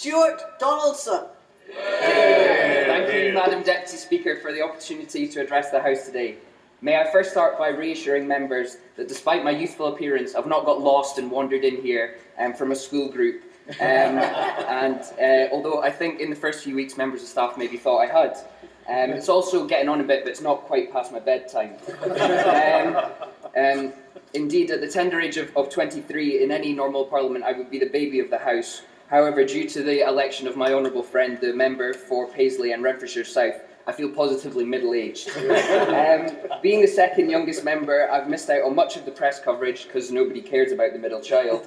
Stuart Donaldson. Thank you, Madam Deputy Speaker, for the opportunity to address the House today. May I first start by reassuring members that despite my youthful appearance, I've not got lost and wandered in here from a school group. Although I think in the first few weeks members of staff maybe thought I had. It's also getting on a bit, but it's not quite past my bedtime. Indeed, at the tender age of 23, in any normal parliament, I would be the baby of the House. However, due to the election of my honourable friend, the member for Paisley and Renfrewshire South, I feel positively middle-aged. Being the second youngest member, I've missed out on much of the press coverage because nobody cares about the middle child.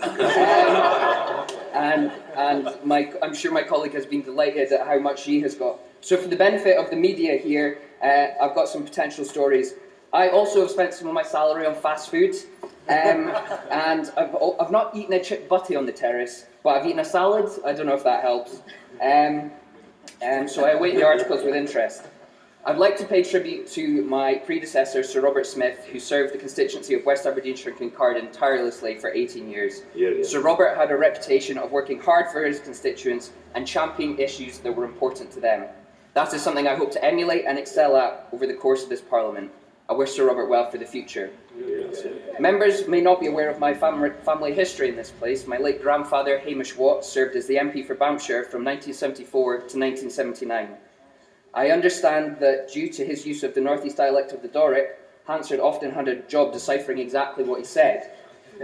I'm sure my colleague has been delighted at how much she has got. So for the benefit of the media here, I've got some potential stories. I also have spent some of my salary on fast food, and I've not eaten a chip butty on the terrace, but I've eaten a salad. I don't know if that helps. So I await the articles with interest. I'd like to pay tribute to my predecessor, Sir Robert Smith, who served the constituency of West Aberdeenshire and Kincardine tirelessly for 18 years. Sir Robert had a reputation of working hard for his constituents and championing issues that were important to them. That is something I hope to emulate and excel at over the course of this Parliament. I wish Sir Robert well for the future. Members may not be aware of my family history in this place. My late grandfather, Hamish Watt, served as the MP for Banffshire from 1974 to 1979. I understand that due to his use of the North East dialect of the Doric, Hansard often had a job deciphering exactly what he said.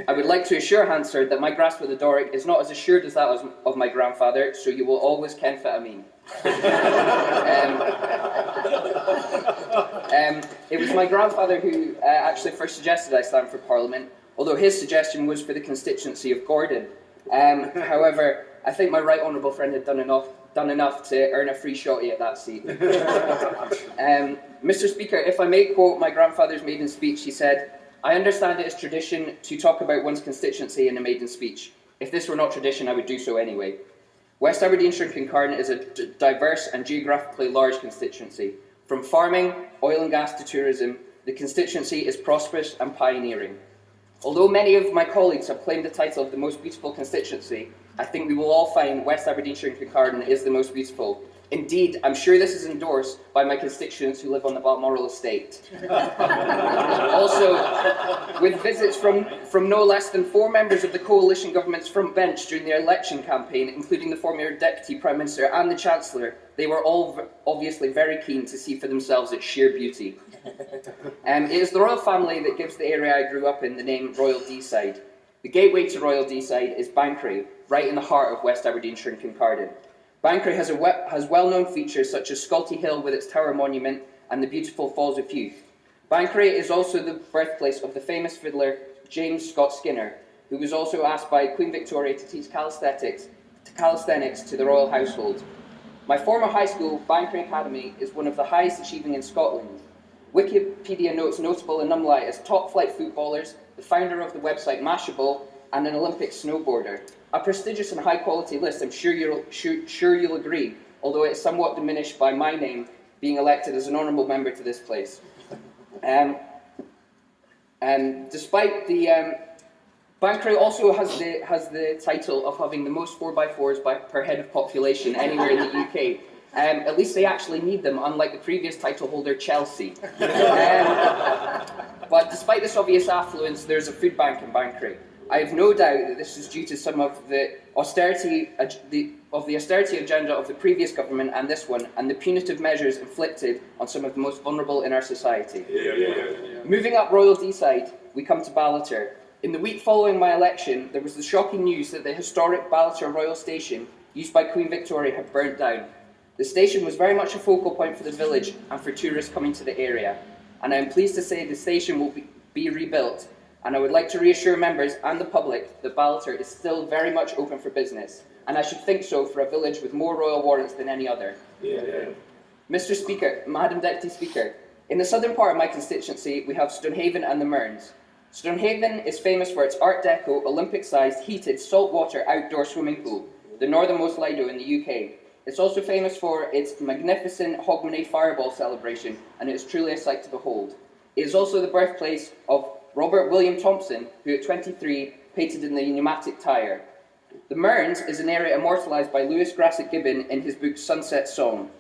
I would like to assure Hansard that my grasp of the Doric is not as assured as that of my grandfather, so you will always ken fit a mean. It was my grandfather who actually first suggested I stand for Parliament, although his suggestion was for the constituency of Gordon. However, I think my right honourable friend had done enough to earn a free shotty at that seat. Mr. Speaker, if I may quote my grandfather's maiden speech, he said, "I understand it is tradition to talk about one's constituency in a maiden speech. If this were not tradition, I would do so anyway." West Aberdeenshire and Kincardine is a diverse and geographically large constituency. From farming, oil and gas to tourism, the constituency is prosperous and pioneering. Although many of my colleagues have claimed the title of the most beautiful constituency, I think we will all find West Aberdeenshire and Kincardine is the most beautiful. Indeed, I'm sure this is endorsed by my constituents who live on the Balmoral estate. Also, with visits from no less than 4 members of the coalition government's front bench during the election campaign, including the former Deputy Prime Minister and the Chancellor, they were all obviously very keen to see for themselves its sheer beauty. It is the royal family that gives the area I grew up in the name Royal Deeside. The gateway to Royal Deeside is Banchory, right in the heart of West Aberdeenshire and Kincardine. Banchory has well-known features such as Sculty Hill with its tower monument and the beautiful Falls of Youth. Banchory is also the birthplace of the famous fiddler James Scott Skinner, who was also asked by Queen Victoria to teach calisthenics to the royal household. My former high school, Banchory Academy, is one of the highest achieving in Scotland. Wikipedia notes notable alumni as top-flight footballers, the founder of the website Mashable, and an Olympic snowboarder. A prestigious and high-quality list, I'm sure you'll agree, although it's somewhat diminished by my name being elected as an honourable member to this place. Despite the... Banchory also has the title of having the most 4x4s per head of population anywhere in the UK. At least they actually need them, unlike the previous title holder, Chelsea. But despite this obvious affluence, there's a food bank in Banchory. I have no doubt that this is due to some of the austerity agenda of the previous government and this one, and the punitive measures inflicted on some of the most vulnerable in our society. Moving up Royal Deeside, we come to Ballater. In the week following my election, there was the shocking news that the historic Ballater Royal Station, used by Queen Victoria, had burnt down. The station was very much a focal point for the village and for tourists coming to the area, and I am pleased to say the station will be rebuilt. And I would like to reassure members and the public that Ballater is still very much open for business, and I should think so for a village with more royal warrants than any other. Mr. Speaker, Madam Deputy Speaker, in the southern part of my constituency we have Stonehaven and the Mearns. Stonehaven is famous for its Art Deco, Olympic-sized, heated, saltwater outdoor swimming pool, the northernmost Lido in the UK. It's also famous for its magnificent Hogmanay Fireball celebration, and it is truly a sight to behold. It is also the birthplace of Robert William Thompson, who at 23 painted in the pneumatic tyre. The Mearns is an area immortalised by Lewis Grassick Gibbon in his book Sunset Song.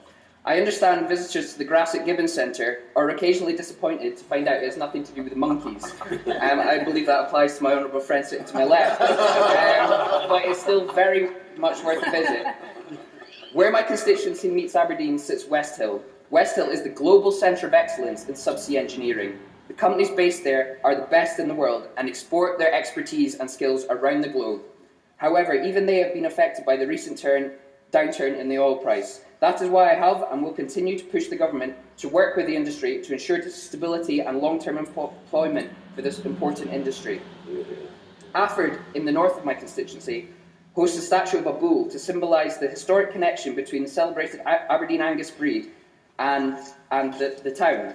I understand visitors to the Grassick Gibbon Centre are occasionally disappointed to find out it has nothing to do with monkeys. I believe that applies to my honourable friend sitting to my left. But it's still very much worth a visit. Where my constituency meets Aberdeen sits West Hill. West Hill is the global centre of excellence in subsea engineering. The companies based there are the best in the world and export their expertise and skills around the globe. However, even they have been affected by the recent downturn in the oil price. That is why I have and will continue to push the government to work with the industry to ensure stability and long-term employment for this important industry. Afford, in the north of my constituency, hosts a statue of a bull to symbolise the historic connection between the celebrated Aberdeen Angus breed and the town.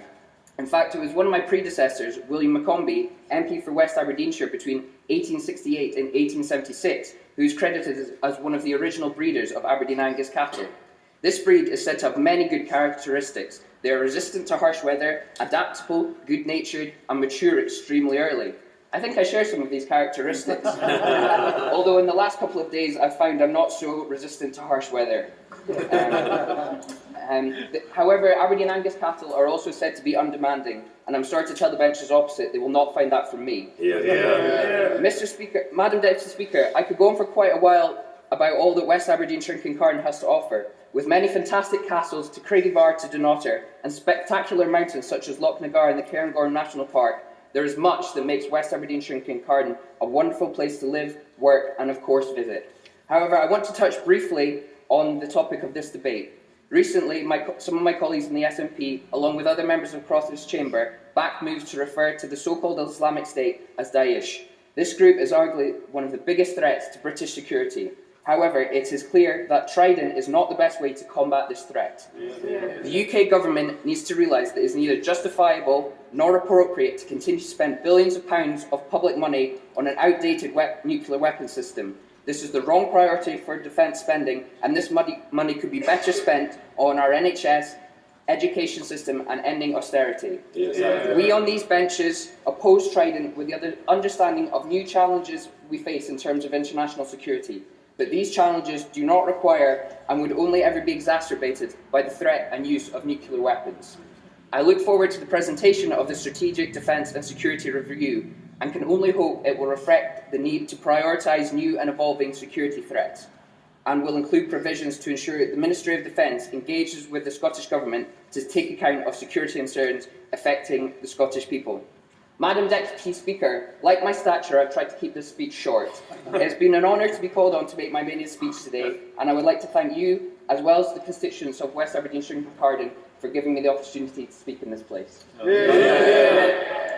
In fact, it was one of my predecessors, William McCombie, MP for West Aberdeenshire between 1868 and 1876, who is credited as one of the original breeders of Aberdeen Angus cattle. This breed is said to have many good characteristics. They are resistant to harsh weather, adaptable, good-natured, and mature extremely early. I think I share some of these characteristics. Although in the last couple of days I've found I'm not so resistant to harsh weather. However, Aberdeen Angus cattle are also said to be undemanding, and I'm sorry to tell the benches opposite, they will not find that from me. Mr. Speaker, Madam Deputy Speaker, I could go on for quite a while about all that West Aberdeenshire and Kincardine has to offer, with many fantastic castles to Craigievar to Dunnottar, and spectacular mountains such as Loch Nagar and the Cairngorm National Park. There is much that makes West Aberdeenshire and Kincardine a wonderful place to live, work, and of course visit. However, I want to touch briefly on the topic of this debate. Recently, some of my colleagues in the SNP, along with other members across this chamber, backed moves to refer to the so-called Islamic State as Daesh. This group is arguably one of the biggest threats to British security. However, it is clear that Trident is not the best way to combat this threat. The UK government needs to realise that it is neither justifiable nor appropriate to continue to spend billions of pounds of public money on an outdated nuclear weapons system. This is the wrong priority for defence spending, and this money could be better spent on our NHS, education system, and ending austerity. We on these benches oppose Trident with the understanding of new challenges we face in terms of international security. But these challenges do not require and would only ever be exacerbated by the threat and use of nuclear weapons. I look forward to the presentation of the Strategic Defence and Security Review and can only hope it will reflect the need to prioritise new and evolving security threats and will include provisions to ensure that the Ministry of Defence engages with the Scottish Government to take account of security concerns affecting the Scottish people. Madam Deputy Speaker, like my stature, I've tried to keep this speech short. It has been an honour to be called on to make my maiden speech today, and I would like to thank you, as well as the constituents of West Aberdeenshire and Kincardine, for giving me the opportunity to speak in this place.